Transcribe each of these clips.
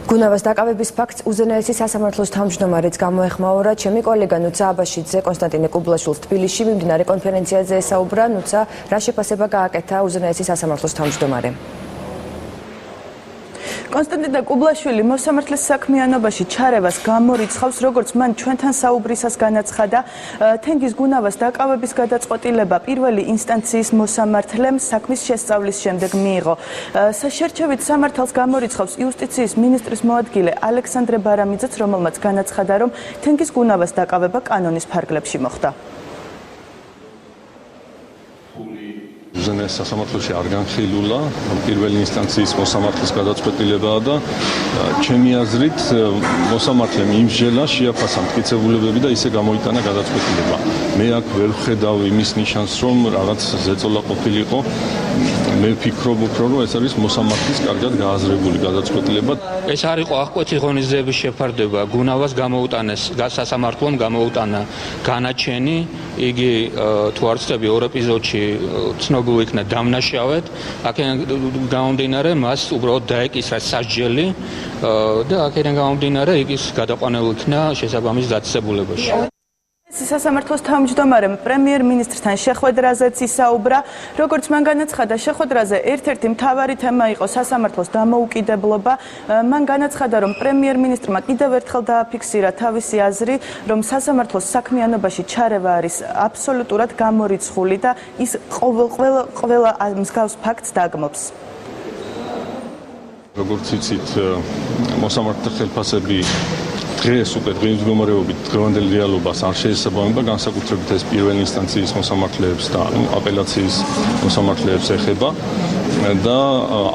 გუნავას დაკავების ფაქტს უზენაესი სასამართლოს თავმჯდომარეც გამოეხმაურა. ჩემი კოლეგა ნუცა აბაშიძე კონსტანტინე კუბლაშვილს თბილისში მიმდინარე კონფერენციაზე ესაუბრა. ნუცა, რა შეფასება გააკეთა უზენაესი სასამართლოს თავმჯდომარემ? კონსტანტინე კუბლაშვილი მოსამართლეს საქმიანობაში ჩარევას გამორიცხავს, როგორც მან ჩვენთან საუბრისას განაცხადა. თენგიზ გუნავას დაკავების გადაწყვეტილება პირველი ინსტანციის მოსამართლემ საქმის შესწავლის შემდეგ მიიღო. შერჩევით სამართალს გამორიცხავს იუსტიციის მინისტრის მოადგილე ალექსანდრე ბარამიძეც, რომელმაც განაცხადა, რომ თენგიზ გუნავას დაკავება კანონის ფარგლებში მოხდა. უზენაეს სასამართლოში არ განხილულა პირველი ინსტანციის მოსამართლის გადაწყვეტილებაა და ჩემი აზრით მოსამართლემ იმსჯელა შეაფასა მტკიცებულებები და ისე გამოიტანა გადაწყვეტილება. მე აქ ვერ ვხედავ იმის ნიშანს, რომ რაღაც ზეწოლა ყოფილიყო. მე ვფიქრობ უფრო, რომ ეს არის მოსამართლის კარგად გააზრებული გადაწყვეტილება. ეს არ იყო აღკვეთი ღონისძიების შეფარდება. გუნავას გამოუტანეს სასამართლომ გამოუტანა განაჩენი. იგი თუ არ ვცდები ორ ეპიზოდში ცნობილი იქნა დამნაშავედ, აქედან გამომდინარე მას უბრალოდ დაეკისრა სასჯელი და აქედან გამომდინარე ის გადაყვანილ იქნა შესაბამის დაწესებულებაში. სასამართლოს თავმჯდომარემ პრემიერ-მინისტრთან შეხვედრაზეც ისაუბრა. როგორც მან განაცხადა, შეხვედრაზე ერთ-ერთი მთავარი თემა იყო სასამართლოს დამოუკიდებლობა. მან განაცხადა, რომ პრემიერ-მინისტრმა კიდევ ერთხელ დააფიქსირა თავისი აზრი, რომ სასამართლოს საქმიანობაში ჩარევა არის აბსოლუტურად გამორიცხული და ის ყველა მსგავს ფაქტს დაგმობს. როგორც იცით, მოსამართლე ხელფასები დღეს უკვე დღის მდგომარეობით დღევანდელ რეალობას არ შეესაბამება, განსაკუთრებით ეს პირველი ინსტანციის მოსამართლეებს და აპელაციის მოსამართლეებს ეხება და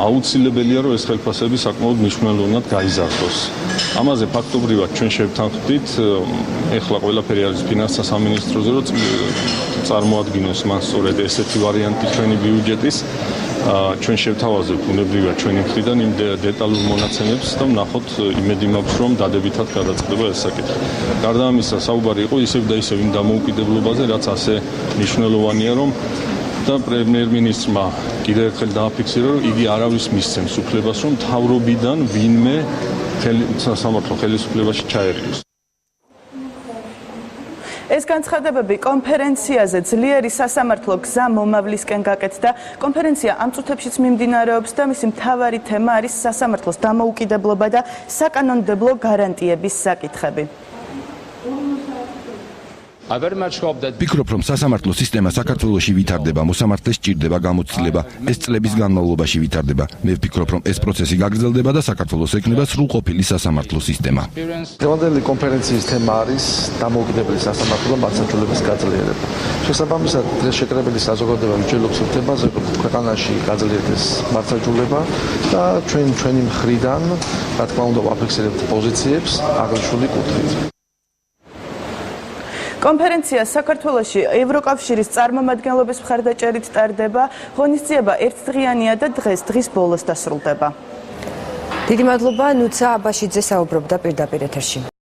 აუცილებელია, რომ ეს ხელფასები საკმაოდ მნიშვნელოვნად გაიზარდოს. ამაზე ფაქტობრივად ჩვენ შევთანხმდით, ეხლა ყველაფერი არის ფინანსთა სამინისტროზე, რომ წარმოადგინოს მას სწორედ ესეთი ვარიანტი ჩვენი ბიუჯეტის. ჩვენ შევთავაზებთ უნებრივია ჩვენი მხრიდან იმ დეტალურ მონაცემებს და ვნახოთ, იმედი მაქვს, რომ დადებითად გადაწყდება ეს საკითხი. გარდა ამისა, საუბარი იყო ისევ და ისევ იმ დამოუკიდებლობაზე, რაც ასე მნიშვნელოვანია, რომ და პრემიერ-მინისტრმა კიდევ ერთხელ დააფიქსირა, რომ იგი არავის მისცემს უფლებას, რომ მთავრობიდან ვინმე სასამართლო ხელისუფლებაში ჩაერიოს. ეს განცხადებები კონფერენციაზე ძლიერი სასამართლო გზა მომავლისკენ გაკეთდა. კონფერენცია ამ წუთებშიც მიმდინარეობს და მისი მთავარი თემა არის სასამართლოს დამოუკიდებლობა და საკანონმდებლო გარანტიების საკითხები. ვფიქრობ, რომ სასამართლო სისტემა საქართველოში ვითარდება, მოსამართლეს სჭირდება გამოცდილება, ეს წლების განმავლობაში ვითარდება. მე ვფიქრობ, რომ ეს პროცესი გაგრძელდება და საქართველოს ექნება სრულყოფილი სასამართლო სისტემა. დღევანდელი კონფერენციის თემა არის დამოუკიდებელი სასამართლო მართლმსაჯულების გაძლიერება. შესაბამისად, დღეს შეკრებილი საზოგადოება მსჯელობს თემაზე, რომ ქვეყანაში გაძლიერდეს მართლმსაჯულება და ჩვენი მხრიდან, რა თქმა უნდა, ვაფიქსირებთ პოზიციებს აღნიშნული კუთხით. კონფერენცია საქართველოში ევროკავშირის წარმომადგენლობის მხარდაჭერით ტარდება. ღონისძიება ერთდღიანია და დღის ბოლოს დასრულდება. დიდი მადლობა, ნუცა აბაშიძე საუბრობდა პირდაპირ ეთერში.